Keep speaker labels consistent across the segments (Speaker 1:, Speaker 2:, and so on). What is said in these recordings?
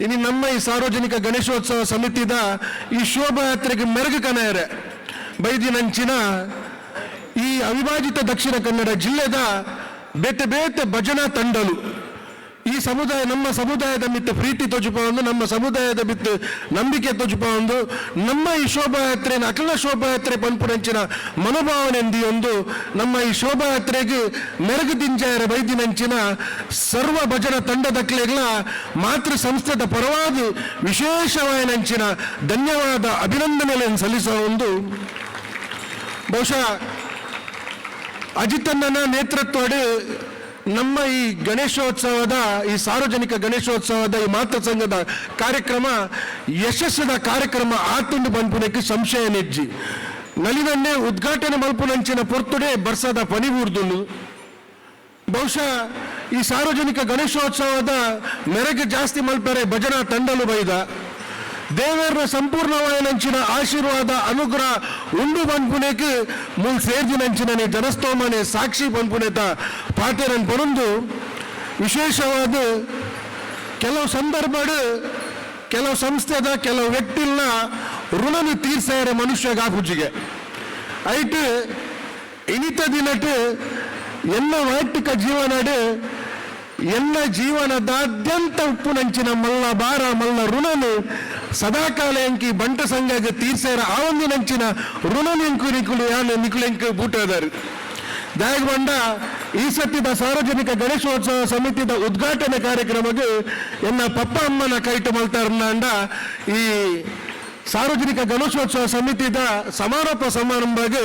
Speaker 1: ಇನ್ನು ನಮ್ಮ ಈ ಸಾರ್ವಜನಿಕ ಗಣೇಶೋತ್ಸವ ಸಮಿತಿದ ಈ ಶೋಭಾಯಾತ್ರೆಗೆ ಮೆರುಗು ಕನೆಯರೆ ಬೈದಿನಂಚಿನ ಈ ಅವಿಭಾಜಿತ ದಕ್ಷಿಣ ಕನ್ನಡ ಜಿಲ್ಲೆದ ಬೇತೆ ಬೇತೆ ಭಜನಾ ತಂಡಲು ಈ ಸಮುದಾಯ ನಮ್ಮ ಸಮುದಾಯದ ಮಿತ್ತು ಪ್ರೀತಿ ತೊಜುಪಂದು ನಮ್ಮ ಸಮುದಾಯದ ಮಿತ್ತು ನಂಬಿಕೆ ತೊಜುಪಂದು ನಮ್ಮ ಈ ಶೋಭಾಯಾತ್ರೆನ ಅಖಿಲ ಶೋಭಾಯಾತ್ರೆ ಪಂಪುನಂಚಿನ ಮನೋಭಾವನೆಂದಿಯೊಂದು ನಮ್ಮ ಈ ಶೋಭಾಯಾತ್ರೆಗೆ ಮೆರುಗು ದಿಂಜಾಯರ ಬೈದಿನಂಚಿನ ಸರ್ವ ಭಜನಾ ತಂಡದಕ್ಲೆಗಳ ಮಾತೃ ಸಂಸ್ಥೆದ ಪರವಾದ ವಿಶೇಷವಾಯಿನಂಚಿನ ಧನ್ಯವಾದ ಅಭಿನಂದನೆಗಳನ್ನು ಸಲ್ಲಿಸುವ ಒಂದು ಬಹುಶಃ ಅಜಿತಣ್ಣನ ನೇತೃತ್ವದ ನಮ್ಮ ಈ ಗಣೇಶೋತ್ಸವದ ಈ ಸಾರ್ವಜನಿಕ ಗಣೇಶೋತ್ಸವದ ಈ ಮಾತೃ ಸಂಘದ ಕಾರ್ಯಕ್ರಮ ಯಶಸ್ಸಿನ ಕಾರ್ಯಕ್ರಮ ಆತುಂಡು ಪಂಪುನಕ್ಕೆ ಸಂಶಯ ನೆಜ್ಜಿ ನಲಿನನ್ನೇ ಉದ್ಘಾಟನೆ ಮಲ್ಪುನಂಚಿನ ಪೊರ್ತುಡೆ ಬರ್ಸದ ಪನಿ ಊರ್ದುಂಡು ಬಹುಶಃ ಈ ಸಾರ್ವಜನಿಕ ಗಣೇಶೋತ್ಸವದ ಮೆರಗು ಜಾಸ್ತಿ ಮಲ್ಪರೆ ಭಜನಾ ತಂಡಲು ಬೈದ ದೇವರ ಸಂಪೂರ್ಣವಾಯಿನಂಚಿನ ಆಶೀರ್ವಾದ ಅನುಗ್ರಹ ಉಂಡು ಪಂಪುನೆಗೆ ಮುಲ್ ಸೇರ್ದಿನಂಚಿನ ಜನಸ್ತೋಮನೆ ಸಾಕ್ಷಿ ಪಂಪುನೆತ ಪಾಟೇರನ್ ಪರೊಂದು ವಿಶೇಷವಾದ ಕೆಲವು ಸಂದರ್ಭ ಕೆಲವು ಸಂಸ್ಥೆದ ಕೆಲವು ವ್ಯಕ್ತಿನ ಋಣನು ತೀರ್ಸಾರೆ ಮನುಷ್ಯಗ ಪೂಜೆಗೆ ಐಟ್ ಇನಿತ ದಿನಟ್ಟು ಎನ್ನ ವೈಯಕ್ತಿಕ ಜೀವನಡು ಎಲ್ಲ ಜೀವನದಾದ್ಯಂತ ಉಪ್ಪುನಂಚಿನ ಮಲ್ಲ ಬಾರ ಮಲ್ಲ ಋಣನು ಸದಾಕಾಲ ಎಂಕಿ ಬಂಟ ಸಂಘಗೆ ತೀರ್ಸೇರ ಆ ಒಂದು ನಂಚಿನ ಋಣನೆಂಕು ನಿಕುಳೆಂಕು ಬೂಟದಾರು ದಾಯಗ ಬಂಡ ಈ ಸತ್ತಿದ ಸಾರ್ವಜನಿಕ ಗಣೇಶೋತ್ಸವ ಸಮಿತಿದ ಉದ್ಘಾಟನೆ ಕಾರ್ಯಕ್ರಮಕ್ಕೆ ಎನ್ನ ಪಪ್ಪ ಅಮ್ಮನ ಕೈಟ ಮಲ್ತಾರನ್ನ ಈ ಸಾರ್ವಜನಿಕ ಗಣೇಶೋತ್ಸವ ಸಮಿತಿದ ಸಮಾರೋಪ ಸಮಾರಂಭಕ್ಕೆ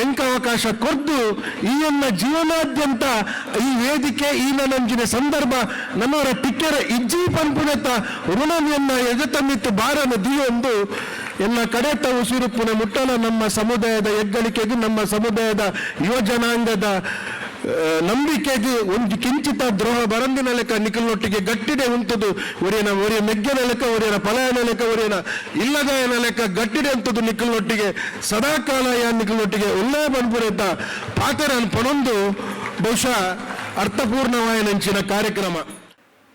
Speaker 1: ಎಂಕ ಅವಕಾಶ ಕೊದ್ದು ಈ ನನ್ನ ಜೀವನಾದ್ಯಂತ ಈ ವೇದಿಕೆ ಈ ನಂಜಿನ ಸಂದರ್ಭ ನನ್ನವರ ಟಿಕ್ಕೆರ ಇಜ್ಜಿ ಪಂಪುನೆತ ಋಣವಿಯನ್ನ ಎಗತಮ್ಮಿತ್ತು ಬಾರನ ದಿಯೊಂದು ಎಲ್ಲ ಕಡೆತ ಉಸಿರುಪ್ಪುನ ಮುಟ್ಟಲ ನಮ್ಮ ಸಮುದಾಯದ ಹೆಗ್ಗಳಿಕೆಗೂ ನಮ್ಮ ಸಮುದಾಯದ ಯುವ ಜನಾಂಗದ ನಂಬಿಕೆಗೆ ಒಂದು ಕಿಂಚಿತ ದ್ರೋಹ ಬರಂದಿನ ಲೆಕ್ಕ ನಿಖಲ್ನೊಟ್ಟಿಗೆ ಗಟ್ಟಿಡೆ ಉಂಟದು ಒರಿಯ ಮೆಗ್ಗನ ಲೆಕ್ಕ ಒರಿಯನ ಪಲಾಯನ ಲೆಕ್ಕ ಒರಿಯನ ಇಲ್ಲದಯನ ಲೆಕ್ಕ ಗಟ್ಟಿಡೆ ಉಂಟದು ನಿಖಲ್ನೊಟ್ಟಿಗೆ ಸದಾಕಾಲ ನಿಖಲ್ನೊಟ್ಟಿಗೆ ಒಳ್ಳೆ ಬಂದ್ಬಿಡುತ್ತ ಪಾತೆರನ್ನು ಪಣೊಂದು ಬಹುಶಃ ಅರ್ಥಪೂರ್ಣವಾಯಿನಂಚಿನ ಕಾರ್ಯಕ್ರಮ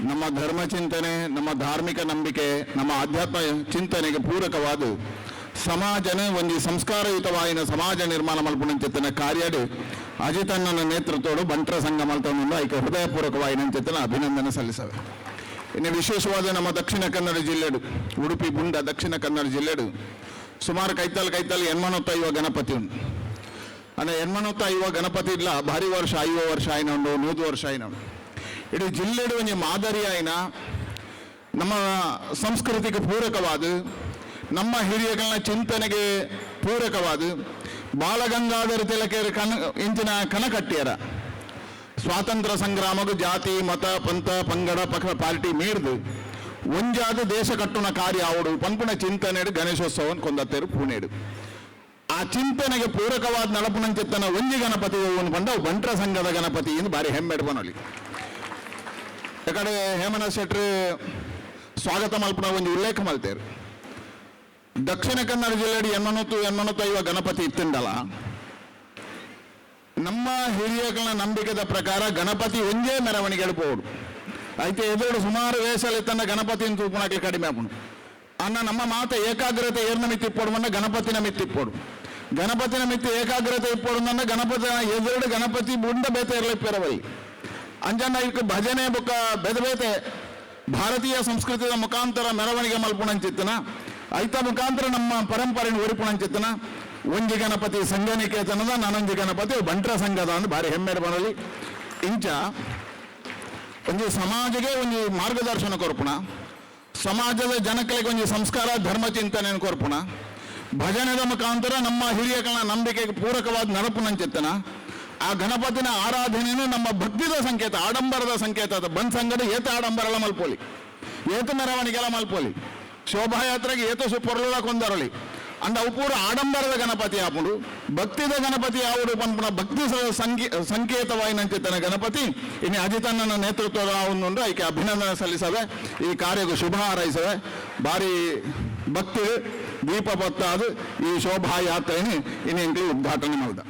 Speaker 2: ನಮ್ಮ ಧರ್ಮ ಚಿಂತನೆ ನಮ್ಮ ಧಾರ್ಮಿಕ ನಂಬಿಕೆ ನಮ್ಮ ಆಧ್ಯಾತ್ಮ ಚಿಂತನೆಗೆ ಪೂರಕವಾದ ಸಮಾಜನೇ ಒಂದು ಸಂಸ್ಕಾರಯುತವಾಯಿನ ಸಮಾಜ ನಿರ್ಮಾಣ ಮಲ್ಪುನಂಚಿತ್ತಿನ ಕಾರ್ಯಡು ಅಜಿತಣ್ಣನ ನೇತೃತ್ವಡು ಬಂಟ್ರ ಸಂಘ ಮಲ್ತೊಂದು ಐಕೆ ಹೃದಯಪೂರ್ವಕವಾಯಿನಂಚಿತ್ತಿನ ಅಭಿನಂದನೆ ಸಲ್ಲಿಸವೆ. ಇನ್ನು ವಿಶೇಷವಾದ ನಮ್ಮ ದಕ್ಷಿಣ ಕನ್ನಡ ಜಿಲ್ಲೆಡು ಉಡುಪಿ ಬುಂಡ ದಕ್ಷಿಣ ಕನ್ನಡ ಜಿಲ್ಲೆಡು ಸುಮಾರು ಕೈತಲ್ 85 ಗಣಪತಿ ಉಂಟು ಅಂದರೆ 85 ಗಣಪತಿ ಇಲ್ಲ ಭಾರಿ ವರ್ಷ 5 ವರ್ಷ ಆಯ್ನ ಉಂಡು 100 ವರ್ಷ ಆಯ್ನ ಉಂಡು ಇಡೀ ಜಿಲ್ಲೆಡು ಒಂದು ಮಾದರಿ ಆಯ್ನ ನಮ್ಮ ಸಂಸ್ಕೃತಿಗೆ ಪೂರಕವಾದ ನಮ್ಮ ಹಿರಿಯಗಳ ಚಿಂತನೆಗೆ ಪೂರಕವಾದ ಬಾಲಗಂಗಾಧರ ತಿಲಕರ ಇಂಚಿನ ಕನಕಟ್ಟಿಯರ ಸ್ವಾತಂತ್ರ್ಯ ಸಂಗ್ರಾಮಕ್ಕೆ ಜಾತಿ ಮತ ಪಂಥ ಪಂಗಡ ಪಕ್ಷ ಪಾರ್ಟಿ ಮೀರ್ದು ಒಂಜಾದ ದೇಶ ಕಟ್ಟುನ ಕಾರ್ಯ ಆವಡು ಪಂಪುನ ಚಿಂತನೆಡು ಗಣೇಶೋತ್ಸವವನ್ನು ಕೊಂದತ್ತೇರು ಪೂಣೆಡು ಆ ಚಿಂತನೆಗೆ ಪೂರಕವಾದ ನಡಪುನಂಚಿತ್ತನ ಒಂಜಿ ಗಣಪತಿ ಪಂಡ ಬಂಟ್ರ ಸಂಘದ ಗಣಪತಿ ಎಂದು ಬಾರಿ ಹೆಮ್ಮೆಡು ಬನೊಲಿ ಯಾಕಡೆ ಹೇಮನಾಥ್ ಶೆಟ್ರು ಸ್ವಾಗತ ಮಲ್ಪನ ಒಂದು ಉಲ್ಲೇಖ ಮಲ್ತೇರು ದಕ್ಷಿಣ ಕನ್ನಡ ಜಿಲ್ಲೆಯಲ್ಲಿ 85 ಗಣಪತಿ ಇತ್ತಿಂದಲ್ಲ ನಮ್ಮ ಹಿರಿಯಗಳ ನಂಬಿಕೆದ ಪ್ರಕಾರ ಗಣಪತಿ ಒಂದೇ ಮೆರವಣಿಗೆ ಎಳ್ಬೋದು అయితే ಎದುರು ಸುಮಾರು ವೇಷಲ್ಲಿ ತನ್ನ ಗಣಪತಿಯನ್ನು ತೂಪಣಕ್ಕೆ ಕಡಿಮೆ ಆಪುಂಡು ಅನ್ನ ನಮ್ಮ ಮಾತ ಏಕಾಗ್ರತೆ ಏರ್ನ ಮಿತ್ತಿಪ್ಪೋಡು ಮನ್ನ ಗಣಪತಿನ ಮಿತ್ತಿಪ್ಪೋಡು ಗಣಪತಿನ ಮಿತ್ತಿ ಏಕಾಗ್ರತೆ ಇಪ್ಪೋಡು ನನ್ನ ಗಣಪತಿ ಎದುರು ಗಣಪತಿ ಬುಂಡ ಬೇತೆ ಇರಲಿಪ್ಪಿರವಲ್ಲಿ ಅಂಜನ್ನ ಇದಕ್ಕೆ ಭಜನೆ ಬುಕ್ಕ ಬೇತೆ ಭಾರತೀಯ ಸಂಸ್ಕೃತಿಯ ಮುಖಾಂತರ ಮೆರವಣಿಗೆ ಮಲ್ಪುಣಂಚಿತ್ತನ ಐತ ಮುಖಾಂತರ ನಮ್ಮ ಪರಂಪರೆಯನ್ನು ಓಡಿಪುಣಂಚಿತ್ತನ ಒಂಜಿ ಗಣಪತಿ ಸಂಘನಿಕೇತನದ ನಾನೊಂಜಿ ಗಣಪತಿ ಬಂಟ್ರ ಸಂಘದ ಅಂದು ಭಾರಿ ಹೆಮ್ಮೆಡು ಬರಲಿ ಇಂಚ ಒಂದು ಸಮಾಜಕ್ಕೆ ಒಂದು ಮಾರ್ಗದರ್ಶನ ಕೊರ್ಪುಣ ಸಮಾಜದ ಜನಗಳಿಗೆ ಒಂದು ಸಂಸ್ಕಾರ ಧರ್ಮ ಚಿಂತನೆಯನ್ನು ಕೊರ್ಪುಣ ಭಜನೆದ ಮುಖಾಂತರ ನಮ್ಮ ಹಿರಿಯಗಳ ನಂಬಿಕೆಗೆ ಪೂರಕವಾದ ನಡಪುಣಂಚಿತ್ತನ ಆ ಗಣಪತಿನ ಆರಾಧನೆಯನ್ನು ನಮ್ಮ ಭಕ್ತಿದ ಸಂಕೇತ ಆಡಂಬರದ ಸಂಕೇತ ಅದ ಬಂದ್ ಸಂಘದ ಏತ ಆಡಂಬರಲ ಮಲ್ಪೋಲಿ ಏತ ಮೆರವಣಿಗೆಲ ಮಲ್ಪೋಲಿ ಶೋಭಾಯಾತ್ರೆಗೆ ಏತ ಸುಪರ್ಲುಳ ಕೊಂದರಲಿ ಅಂದ ಅವು ಪೂರ ಆಡಂಬರದ ಗಣಪತಿ ಆಪುಡು ಭಕ್ತಿದ ಗಣಪತಿ ಆವುಡು ಪಂಪುಣ ಭಕ್ತಿ ಸಂಕೇತವಾಯಿನಂಚಿತ್ತನ ಗಣಪತಿ ಇನ್ನು ಅಜಿತಣ್ಣನ ನೇತೃತ್ವದ ಒಂದು ಐಕೆ ಅಭಿನಂದನೆ ಸಲ್ಲಿಸವೆ ಈ ಕಾರ್ಯಕ್ಕೆ ಶುಭ ಹಾರೈಸವೆ ಭಾರಿ ಭಕ್ತಿ ದೀಪ ಭಕ್ತ ಅದು ಈ ಶೋಭಾಯಾತ್ರೆಯನ್ನು ಇನ್ನು ಉದ್ಘಾಟನೆ ಮಾಡಿದ